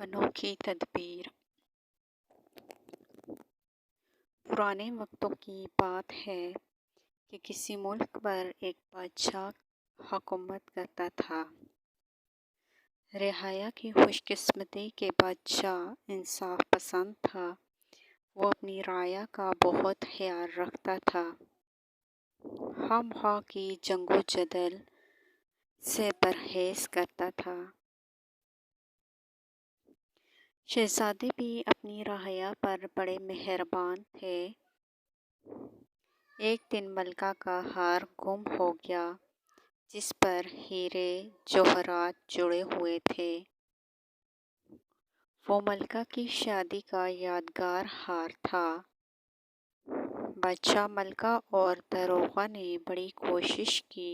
انوکھی تدبیر۔ پرانے وقتوں کی بات ہے کہ کسی ملک پر ایک بادشاہ حکومت کرتا تھا۔ رعایا کی خوش قسمتی کہ بادشاہ انصاف پسند تھا۔ وہ اپنی رعایا کا بہت خیال رکھتا تھا۔ خواہ مخواہ کی جنگ و جدل سے پرہیز کرتا تھا۔ شہزادے بھی اپنی رعایا پر بڑے مہربان تھے۔ ایک دن ملکہ کا ہار گم ہو گیا جس پر ہیرے جواہرات جڑے ہوئے تھے۔ وہ ملکہ کی شادی کا یادگار ہار تھا۔ بادشاہ، ملکہ اور داروغہ نے بڑی کوشش کی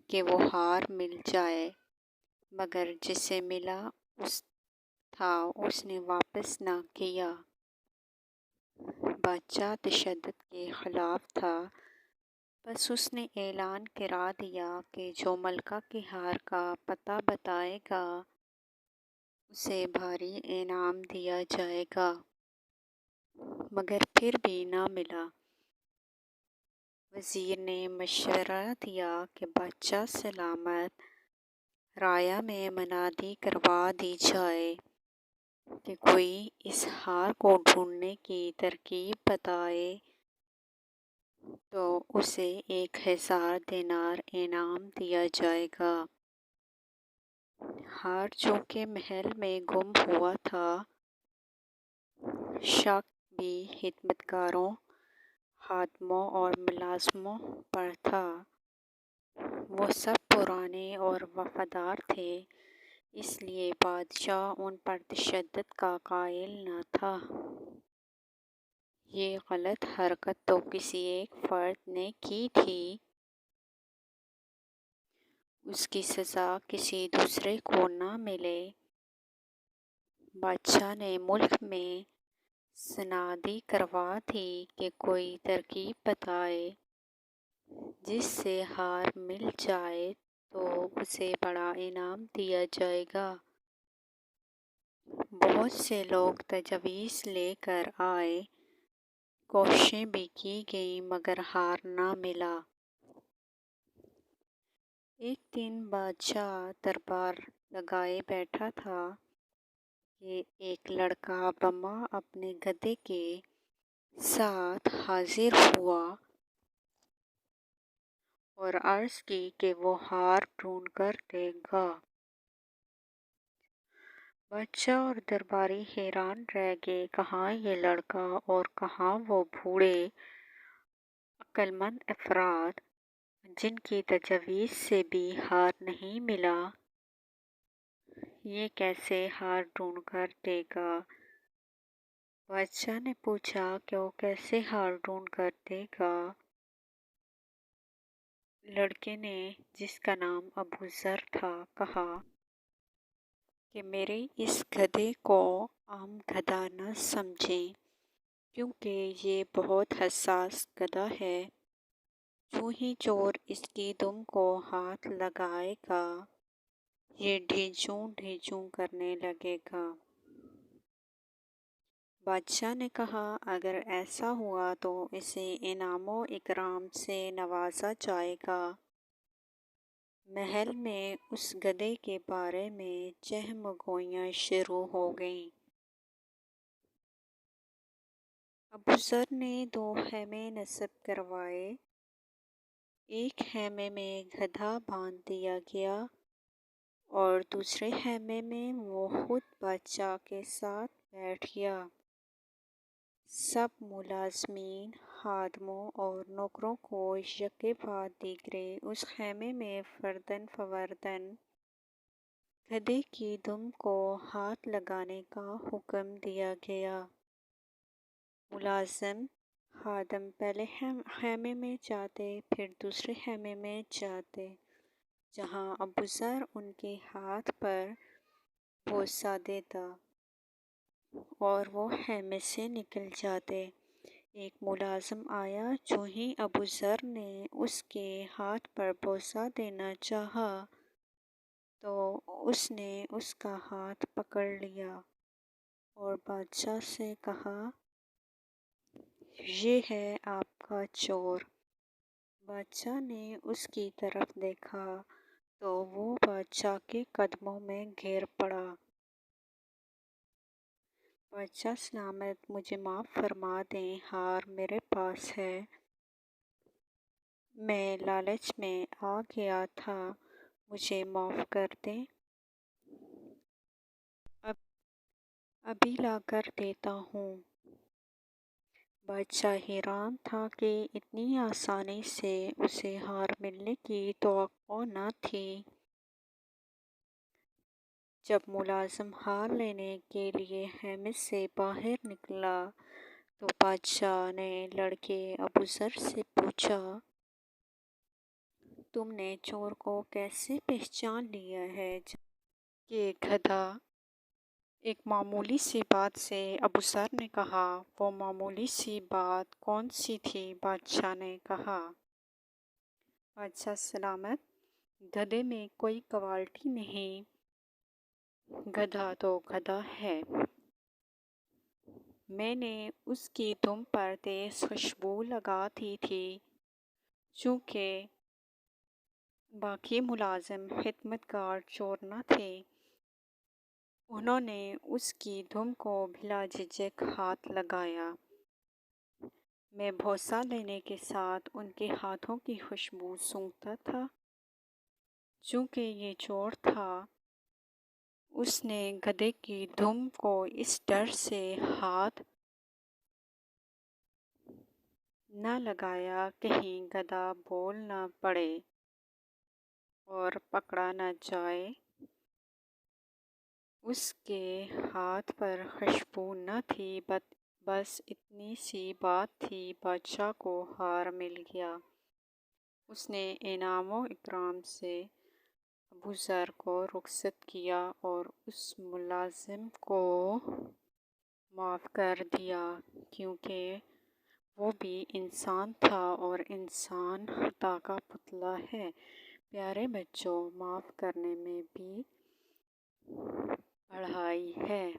کہ وہ ہار مل جائے، مگر جسے ملا اس نے واپس نہ کیا۔ بادشاہ تشدد کے خلاف تھا، بس اس نے اعلان کرا دیا کہ جو ملکہ کے ہار کا پتہ بتائے گا اسے بھاری انعام دیا جائے گا، مگر پھر بھی نہ ملا۔ وزیر نے مشورہ دیا کہ بادشاہ سلامت رعایا میں منادی کروا دی جائے کہ کوئی اس ہار کو ڈھونڈنے کی ترکیب بتائے تو اسے 1000 دینار انعام دیا جائے گا۔ ہار جو کہ محل میں گم ہوا تھا، شک بھی خدمت گاروں، خادموں اور ملازموں پر تھا۔ وہ سب پرانے اور وفادار تھے، اس لیے بادشاہ ان پر تشدد کا قائل نہ تھا۔ یہ غلط حرکت تو کسی ایک فرد نے کی تھی، اس کی سزا کسی دوسرے کو نہ ملے۔ بادشاہ نے ملک میں منادی کروا دی کہ کوئی ترکیب بتائے جس سے ہار مل جائے تو اسے بڑا انعام دیا جائے گا۔ بہت سے لوگ تجاویز لے کر آئے، کوششیں بھی کی گئیں مگر ہار نہ ملا۔ ایک دن بادشاہ دربار لگائے بیٹھا تھا کہ ایک لڑکا بما اپنے گدھے کے ساتھ حاضر ہوا اور عرض کی کہ وہ ہار ڈھونڈ کر دے گا۔ بادشاہ اور درباری حیران رہ گئے، کہاں یہ لڑکا اور کہاں وہ بوڑھے عقل مند افراد جن کی تجاویز سے بھی ہار نہیں ملا، یہ کیسے ہار ڈھونڈ کر دے گا؟ بادشاہ نے پوچھا کہ وہ کیسے ہار ڈھونڈ کر دے گا؟ لڑکے نے، جس کا نام ابو ذر تھا، کہا کہ میرے اس گدھے کو عام گدھا نہ سمجھیں، کیونکہ یہ بہت حساس گدھا ہے۔ جو ہی چور اس کی دم کو ہاتھ لگائے گا یہ ڈھیچوں ڈھیچوں کرنے لگے گا۔ بادشاہ نے کہا اگر ایسا ہوا تو اسے انعام و اکرام سے نوازا جائے گا۔ محل میں اس گدھے کے بارے میں چہم گوئیاں شروع ہو گئیں۔ ابو ذر نے 2 خیمے نصب کروائے، ایک خیمے میں گدھا باندھ دیا گیا اور دوسرے خیمے میں وہ خود بادشاہ کے ساتھ بیٹھ گیا۔ سب ملازمین، خادموں اور نوکروں کو یکے بعد دیگرے اس خیمے میں فرداً فورداً گدھے کی دم کو ہاتھ لگانے کا حکم دیا گیا۔ ملازم، خادم پہلے خیمے میں جاتے، پھر دوسرے خیمے میں جاتے جہاں ابو ذر ان کے ہاتھ پر بوسہ دیتا اور وہ خیمے سے نکل جاتے۔ ایک ملازم آیا، جو ہی ابو ذر نے اس کے ہاتھ پر بوسہ دینا چاہا تو اس نے اس کا ہاتھ پکڑ لیا اور بادشاہ سے کہا، یہ ہے آپ کا چور۔ بادشاہ نے اس کی طرف دیکھا تو وہ بادشاہ کے قدموں میں گر پڑا۔ بادشاہ سلامت، مجھے معاف فرما دیں، ہار میرے پاس ہے، میں لالچ میں آ گیا تھا، مجھے معاف کر دیں، ابھی لا کر دیتا ہوں۔ بادشاہ حیران تھا کہ اتنی آسانی سے اسے ہار ملنے کی توقع نہ تھی۔ جب ملازم ہار لینے کے لیے خیمے سے باہر نکلا تو بادشاہ نے لڑکے ابوذر سے پوچھا، تم نے چور کو کیسے پہچان لیا ہے؟ کہ گدھا ایک معمولی سی بات سے ابوذر نے کہا، وہ معمولی سی بات کون سی تھی؟ بادشاہ نے کہا، بادشاہ سلامت، گدھے میں کوئی کوالٹی نہیں، گدھا تو گدھا ہے۔ میں نے اس کی دم پر تیز خوشبو لگا دی تھی۔ چونکہ باقی ملازم خدمت گار چور نہ تھے، انہوں نے اس کی دم کو بلا جھجک ہاتھ لگایا۔ میں بھروسہ لینے کے ساتھ ان کے ہاتھوں کی خوشبو سونگھتا تھا۔ چونکہ یہ چور تھا، اس نے گدھے کی دم کو اس ڈر سے ہاتھ نہ لگایا کہیں گدھا بول نہ پڑے اور پکڑا نہ جائے۔ اس کے ہاتھ پر خوشبو نہ تھی، بس اتنی سی بات تھی، بادشاہ کو ہار مل گیا۔ اس نے انعام و اکرام سے ابوذر کو رخصت کیا اور اس ملازم کو معاف کر دیا، کیونکہ وہ بھی انسان تھا اور انسان خطا کا پتلا ہے۔ پیارے بچوں، معاف کرنے میں بھی بڑائی ہے۔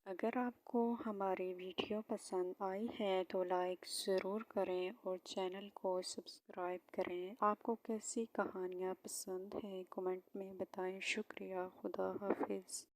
اگر آپ کو ہماری ویڈیو پسند آئی ہے تو لائک ضرور کریں اور چینل کو سبسکرائب کریں۔ آپ کو کیسی کہانیاں پسند ہیں کمنٹ میں بتائیں۔ شکریہ۔ خدا حافظ۔